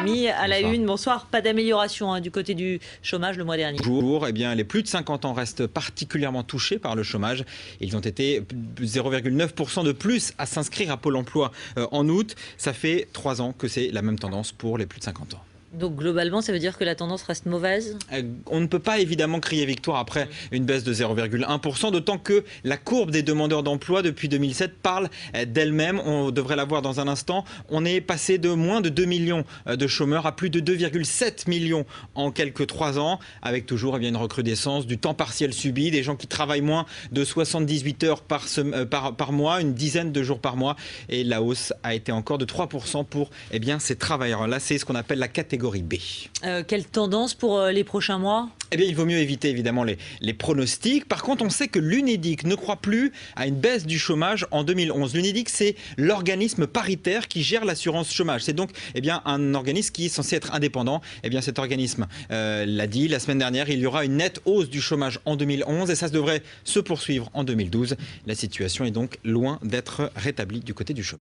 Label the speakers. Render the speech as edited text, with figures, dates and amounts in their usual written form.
Speaker 1: Lamy à la
Speaker 2: Bonsoir.
Speaker 1: une. Bonsoir. Pas d'amélioration du côté du chômage le mois dernier.
Speaker 2: Bonjour. Eh bien, les plus de 50 ans restent particulièrement touchés par le chômage. Ils ont été 0,9% de plus à s'inscrire à Pôle emploi en août. Ça fait 3 ans que c'est la même tendance pour les plus de 50 ans.
Speaker 1: Donc globalement, ça veut dire que la tendance reste mauvaise?
Speaker 2: On ne peut pas évidemment crier victoire après une baisse de 0,1%, d'autant que la courbe des demandeurs d'emploi depuis 2007 parle d'elle-même. On devrait la voir dans un instant. On est passé de moins de 2 millions de chômeurs à plus de 2,7 millions en quelques 3 ans, avec toujours une recrudescence du temps partiel subi, des gens qui travaillent moins de 78 heures par mois, une dizaine de jours par mois. Et la hausse a été encore de 3% pour ces travailleurs. Là, c'est ce qu'on appelle la catégorie B.
Speaker 1: Quelle tendance pour les prochains mois?
Speaker 2: Eh bien, il vaut mieux éviter évidemment les pronostics. Par contre, on sait que l'Unédic ne croit plus à une baisse du chômage en 2011. L'Unédic, c'est l'organisme paritaire qui gère l'assurance chômage. C'est donc un organisme qui est censé être indépendant. Cet organisme l'a dit la semaine dernière, il y aura une nette hausse du chômage en 2011 et ça devrait se poursuivre en 2012. La situation est donc loin d'être rétablie du côté du chômage.